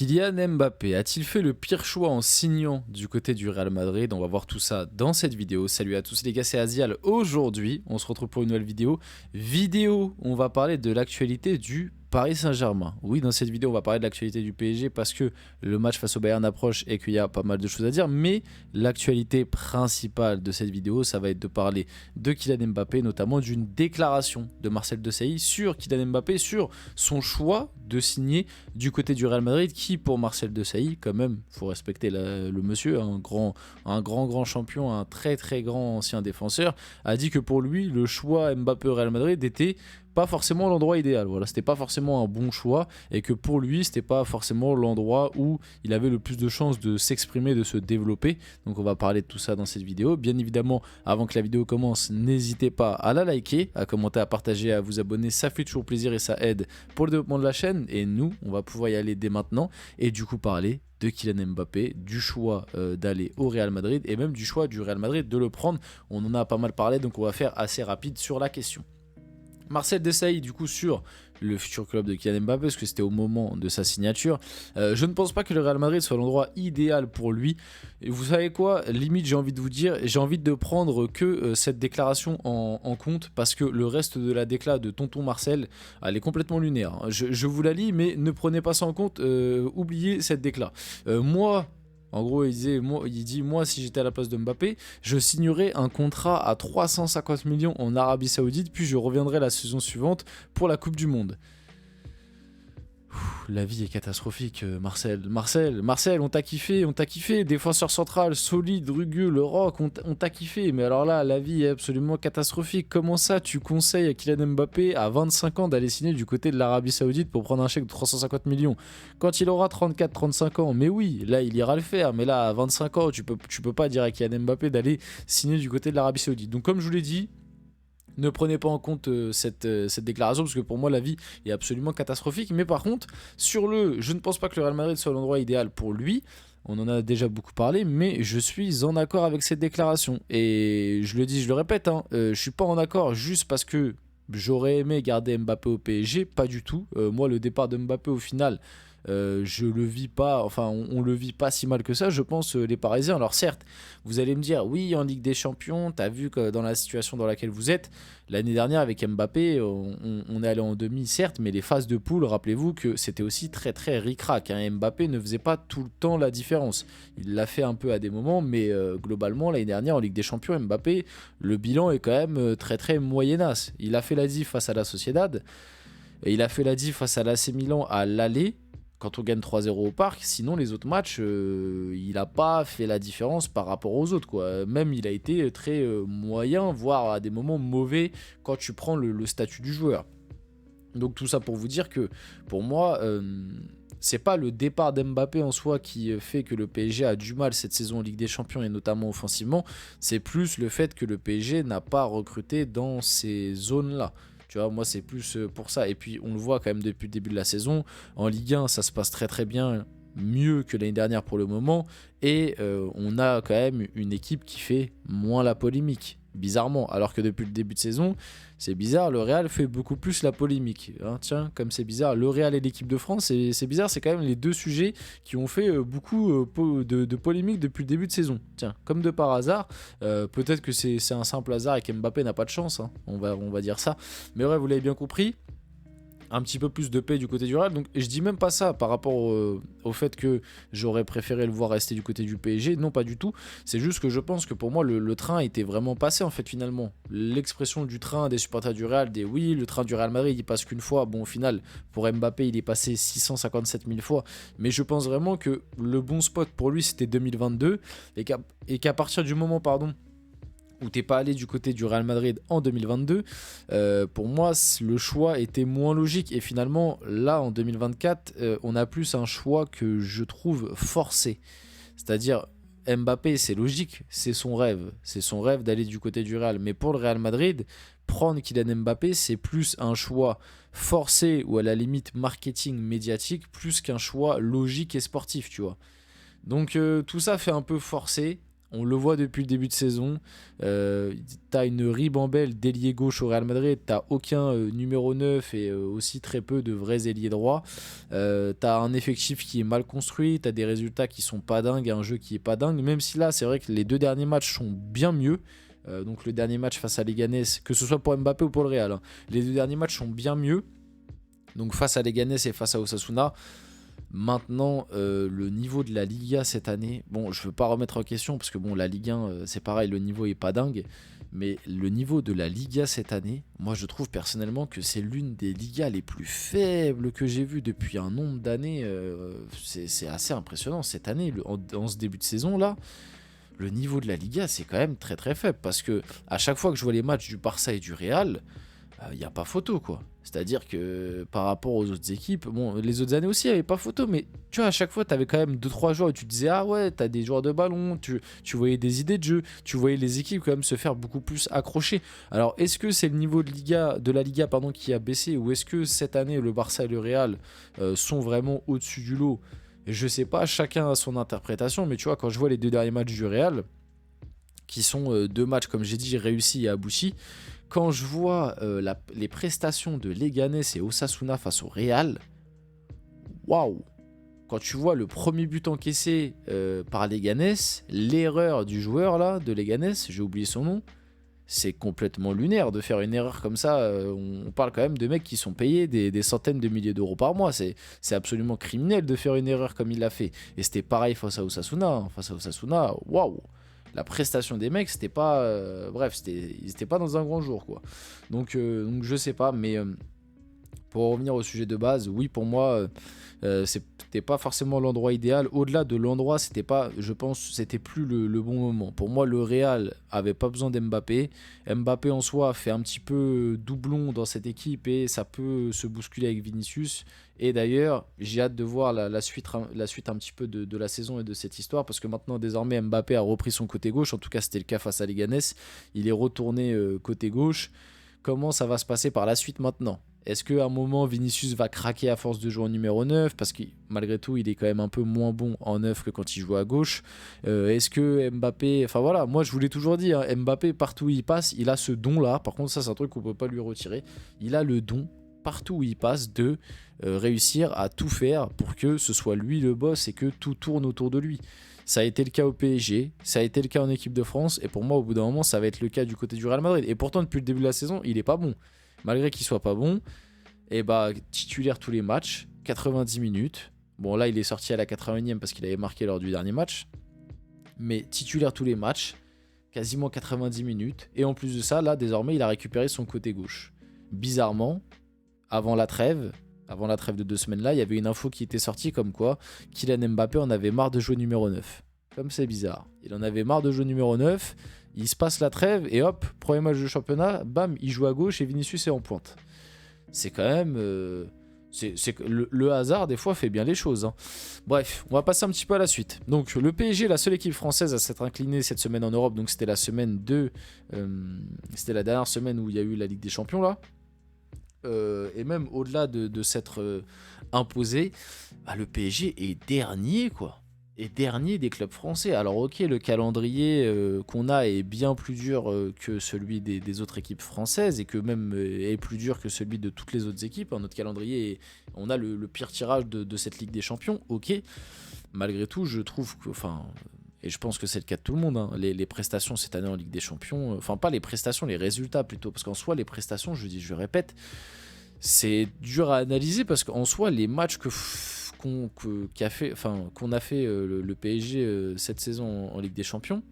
Kylian Mbappé a-t-il fait le pire choix en signant du côté du Real Madrid? On va voir tout ça dans cette vidéo. Salut à tous les gars, c'est Azial. Aujourd'hui, on se retrouve pour une nouvelle vidéo. On va parler de l'actualité du Paris Saint-Germain. Oui, dans cette vidéo, on va parler de l'actualité du PSG parce que le match face au Bayern approche et qu'il y a pas mal de choses à dire. Mais l'actualité principale de cette vidéo, ça va être de parler de Kylian Mbappé, notamment d'une déclaration de Marcel Desailly sur Kylian Mbappé, sur son choix de signer du côté du Real Madrid, qui pour Marcel Desailly, quand même, faut respecter le monsieur, un grand champion, un très grand ancien défenseur, a dit que pour lui, le choix Mbappé au Real Madrid était pas forcément l'endroit idéal. Voilà, c'était pas forcément un bon choix et que pour lui, c'était pas forcément l'endroit où il avait le plus de chances de s'exprimer, de se développer. Donc on va parler de tout ça dans cette vidéo. Bien évidemment, avant que la vidéo commence, n'hésitez pas à la liker, à commenter, à partager, à vous abonner. Ça fait toujours plaisir et ça aide pour le développement de la chaîne. Et nous, on va pouvoir y aller dès maintenant et du coup parler de Kylian Mbappé, du choix d'aller au Real Madrid et même du choix du Real Madrid de le prendre. On en a pas mal parlé, donc on va faire assez rapide sur la question. Marcel Desailly, du coup, sur le futur club de Kylian Mbappé, parce que c'était au moment de sa signature. Je ne pense pas que le Real Madrid soit l'endroit idéal pour lui. Et vous savez quoi, limite, j'ai envie de vous dire, j'ai envie de prendre que cette déclaration en compte, parce que le reste de la décla de tonton Marcel, elle est complètement lunaire. Je vous la lis, mais ne prenez pas ça en compte, oubliez cette décla. En gros, il dit, moi, si j'étais à la place de Mbappé, je signerais un contrat à 350 millions en Arabie Saoudite, puis je reviendrai la saison suivante pour la Coupe du Monde. La vie est catastrophique, Marcel, on t'a kiffé, défenseur central, solide, rugueux, le rock, on t'a kiffé, mais alors là, la vie est absolument catastrophique. Comment ça, tu conseilles à Kylian Mbappé à 25 ans d'aller signer du côté de l'Arabie Saoudite pour prendre un chèque de 350 millions quand il aura 34-35 ans? Mais oui, là, il ira le faire, mais là, à 25 ans, tu peux pas dire à Kylian Mbappé d'aller signer du côté de l'Arabie Saoudite. Donc, comme je vous l'ai dit, ne prenez pas en compte cette déclaration parce que pour moi la vie est absolument catastrophique. Mais par contre, je ne pense pas que le Real Madrid soit l'endroit idéal pour lui. On en a déjà beaucoup parlé, mais je suis en accord avec cette déclaration. Et je le dis, je le répète, je suis pas en accord juste parce que j'aurais aimé garder Mbappé au PSG, pas du tout. Moi, le départ de Mbappé au final, je le vis pas, enfin on le vit pas si mal que ça, je pense, les Parisiens. Alors certes, vous allez me dire, oui, en Ligue des Champions, t'as vu que dans la situation dans laquelle vous êtes, l'année dernière avec Mbappé, on est allé en demi, certes, mais les phases de poule, rappelez-vous que c'était aussi très ric-rac, hein. Mbappé ne faisait pas tout le temps la différence. Il l'a fait un peu à des moments, mais globalement, l'année dernière en Ligue des Champions, Mbappé, le bilan est quand même très moyennasse. Il a fait la diff face à la Sociedad, et il a fait la diff face à l'AC Milan à l'aller, quand on gagne 3-0 au parc. Sinon les autres matchs, il n'a pas fait la différence par rapport aux autres, quoi. Même il a été très moyen, voire à des moments mauvais quand tu prends le statut du joueur. Donc tout ça pour vous dire que pour moi, c'est pas le départ d'Mbappé en soi qui fait que le PSG a du mal cette saison en Ligue des Champions et notamment offensivement, c'est plus le fait que le PSG n'a pas recruté dans ces zones-là. Tu vois, moi c'est plus pour ça. Et puis on le voit quand même depuis le début de la saison. En Ligue 1, ça se passe très bien, mieux que l'année dernière pour le moment. Et on a quand même une équipe qui fait moins la polémique, bizarrement. Alors que depuis le début de saison, c'est bizarre, le Real fait beaucoup plus la polémique. Hein, tiens, comme c'est bizarre, le Real et l'équipe de France, c'est bizarre, c'est quand même les deux sujets qui ont fait beaucoup de polémiques depuis le début de saison. Tiens, comme de par hasard, peut-être que c'est un simple hasard et qu'Mbappé n'a pas de chance, hein, on va dire ça. Mais ouais, vous l'avez bien compris. Un petit peu plus de paix du côté du Real. Donc je dis même pas ça par rapport au fait que j'aurais préféré le voir rester du côté du PSG. Non, pas du tout. C'est juste que je pense que pour moi le train était vraiment passé en fait finalement. L'expression du train des supporters du Real, oui, le train du Real Madrid il passe qu'une fois. Bon, au final pour Mbappé il est passé 657 000 fois. Mais je pense vraiment que le bon spot pour lui c'était 2022 et qu'à partir du moment où t'es pas allé du côté du Real Madrid en 2022, pour moi le choix était moins logique et finalement là en 2024 on a plus un choix que je trouve forcé, c'est-à-dire Mbappé c'est logique, c'est son rêve d'aller du côté du Real, mais pour le Real Madrid prendre Kylian Mbappé c'est plus un choix forcé ou à la limite marketing médiatique plus qu'un choix logique et sportif, tu vois. Donc tout ça fait un peu forcé. On le voit depuis le début de saison. T'as une ribambelle d'ailier gauche au Real Madrid. T'as aucun numéro 9 et aussi très peu de vrais ailiers droits. T'as un effectif qui est mal construit. T'as des résultats qui sont pas dingues et un jeu qui est pas dingue. Même si là, c'est vrai que les 2 derniers matchs sont bien mieux. Donc le dernier match face à Leganés, que ce soit pour Mbappé ou pour le Real, hein, les 2 derniers matchs sont bien mieux. Donc face à Leganés et face à Osasuna. Maintenant, le niveau de la Liga cette année, bon, je veux pas remettre en question parce que bon, la Ligue 1, c'est pareil, le niveau est pas dingue, mais le niveau de la Liga cette année, moi je trouve personnellement que c'est l'une des Ligas les plus faibles que j'ai vues depuis un nombre d'années. C'est assez impressionnant cette année, en ce début de saison là. Le niveau de la Liga, c'est quand même très très faible parce que à chaque fois que je vois les matchs du Barça et du Real, il n'y a pas photo quoi. C'est-à-dire que par rapport aux autres équipes, bon, les autres années aussi, il n'y avait pas photo, mais tu vois, à chaque fois, tu avais quand même 2-3 joueurs et tu te disais, ah ouais, tu as des joueurs de ballon, tu voyais des idées de jeu, tu voyais les équipes quand même se faire beaucoup plus accrocher. Alors, est-ce que c'est le niveau de la Liga qui a baissé, ou est-ce que cette année, le Barça et le Real sont vraiment au-dessus du lot? Je sais pas, chacun a son interprétation, mais tu vois, quand je vois les 2 derniers matchs du Real, qui sont 2 matchs, comme j'ai dit, réussis et aboutis, quand je vois les prestations de Leganés et Osasuna face au Real, waouh! Quand tu vois le premier but encaissé par Leganés, l'erreur du joueur là, de Leganés, j'ai oublié son nom, c'est complètement lunaire de faire une erreur comme ça. On parle quand même de mecs qui sont payés des centaines de milliers d'euros par mois. C'est absolument criminel de faire une erreur comme il l'a fait. Et c'était pareil face à Osasuna. Hein. Face à Osasuna, waouh! La prestation des mecs, c'était pas. Bref, ils étaient pas dans un grand jour, quoi. Donc je sais pas, mais pour revenir au sujet de base, oui, pour moi, c'était pas forcément l'endroit idéal. Au-delà de l'endroit, c'était pas, je pense, c'était plus le bon moment. Pour moi, le Real avait pas besoin d'Mbappé. Mbappé en soi fait un petit peu doublon dans cette équipe et ça peut se bousculer avec Vinicius. Et d'ailleurs, j'ai hâte de voir la suite un petit peu de la saison et de cette histoire parce que maintenant, désormais, Mbappé a repris son côté gauche. En tout cas, c'était le cas face à Leganés. Il est retourné côté gauche. Comment ça va se passer par la suite maintenant? Est-ce qu'à un moment, Vinicius va craquer à force de jouer en numéro 9? Parce que malgré tout, il est quand même un peu moins bon en 9 que quand il joue à gauche. Est-ce que Mbappé... Enfin voilà, moi je vous l'ai toujours dit, hein, Mbappé, partout où il passe, il a ce don-là. Par contre, ça c'est un truc qu'on ne peut pas lui retirer. Il a le don, partout où il passe, de réussir à tout faire pour que ce soit lui le boss et que tout tourne autour de lui. Ça a été le cas au PSG, ça a été le cas en équipe de France, et pour moi, au bout d'un moment, ça va être le cas du côté du Real Madrid. Et pourtant, depuis le début de la saison, il est pas bon. Malgré qu'il soit pas bon, et bah titulaire tous les matchs, 90 minutes. Bon, là, il est sorti à la 80e parce qu'il avait marqué lors du dernier match. Mais titulaire tous les matchs, quasiment 90 minutes. Et en plus de ça, là, désormais, il a récupéré son côté gauche. Bizarrement, avant la trêve de 2 semaines là, il y avait une info qui était sortie comme quoi Kylian Mbappé en avait marre de jouer numéro 9. Comme c'est bizarre. Il en avait marre de jouer numéro 9, il se passe la trêve et hop, premier match de championnat, bam, il joue à gauche et Vinicius est en pointe. C'est quand même... le hasard, des fois, fait bien les choses. Hein. Bref, on va passer un petit peu à la suite. Donc, le PSG, la seule équipe française à s'être inclinée cette semaine en Europe. Donc, c'était la semaine c'était la dernière semaine où il y a eu la Ligue des Champions, là. Et même au-delà de s'être imposé, bah, le PSG est dernier, quoi. Est dernier des clubs français. Alors ok, le calendrier qu'on a est bien plus dur que celui des autres équipes françaises et que même est plus dur que celui de toutes les autres équipes. Notre calendrier, on a le pire tirage de cette Ligue des Champions, ok. Malgré tout, je trouve que... Enfin, et je pense que c'est le cas de tout le monde, hein, les prestations cette année en Ligue des Champions, enfin pas les prestations, les résultats plutôt, parce qu'en soi, les prestations, je répète, c'est dur à analyser parce qu'en soi, les matchs qu'on a fait le PSG cette saison en Ligue des Champions,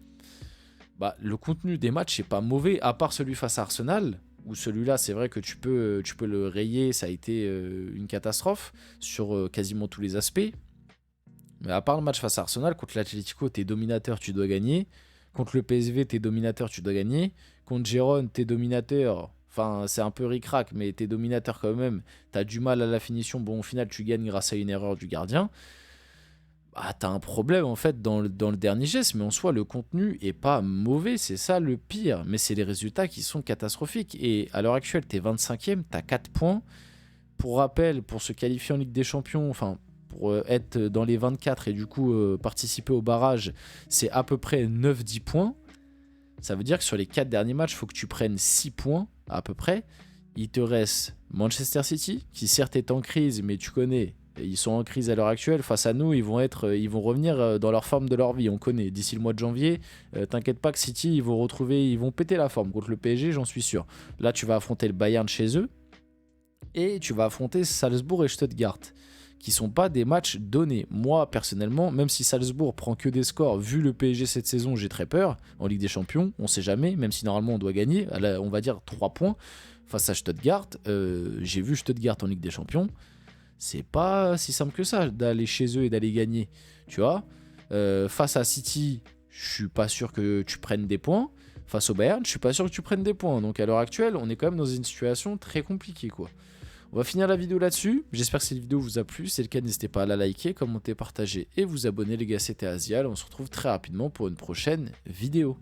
bah, le contenu des matchs n'est pas mauvais, à part celui face à Arsenal, où celui-là, c'est vrai que tu peux le rayer, ça a été une catastrophe sur quasiment tous les aspects. Mais à part le match face à Arsenal, contre l'Atlético, t'es dominateur, tu dois gagner. Contre le PSV, t'es dominateur, tu dois gagner. Contre Gérone, t'es dominateur. Enfin, c'est un peu ric-rac, mais t'es dominateur quand même. T'as du mal à la finition. Bon, au final, tu gagnes grâce à une erreur du gardien. Bah, t'as un problème, en fait, dans le dernier geste. Mais en soi, le contenu est pas mauvais. C'est ça le pire. Mais c'est les résultats qui sont catastrophiques. Et à l'heure actuelle, t'es 25e, t'as 4 points. Pour rappel, pour se qualifier en Ligue des Champions, enfin... pour être dans les 24 et du coup participer au barrage, c'est à peu près 9-10 points. Ça veut dire que sur les 4 derniers matchs, il faut que tu prennes 6 points à peu près. Il te reste Manchester City, qui certes est en crise, mais tu connais, ils sont en crise à l'heure actuelle. Face à nous, ils vont revenir dans leur forme de leur vie. On connaît, d'ici le mois de janvier, t'inquiète pas que City, ils vont péter la forme contre le PSG, j'en suis sûr. Là, tu vas affronter le Bayern chez eux, et tu vas affronter Salzbourg et Stuttgart, qui sont pas des matchs donnés. Moi, personnellement, même si Salzbourg prend que des scores, vu le PSG cette saison, j'ai très peur. En Ligue des Champions, on sait jamais, même si normalement on doit gagner, on va dire 3 points. Face à Stuttgart, j'ai vu Stuttgart en Ligue des Champions, c'est pas si simple que ça d'aller chez eux et d'aller gagner, tu vois. Face à City, je suis pas sûr que tu prennes des points. Face au Bayern, je suis pas sûr que tu prennes des points. Donc à l'heure actuelle, on est quand même dans une situation très compliquée, quoi. On va finir la vidéo là-dessus. J'espère que cette vidéo vous a plu. Si c'est le cas, n'hésitez pas à la liker, commenter, partager et vous abonner, les gars. C'était Azial. On se retrouve très rapidement pour une prochaine vidéo.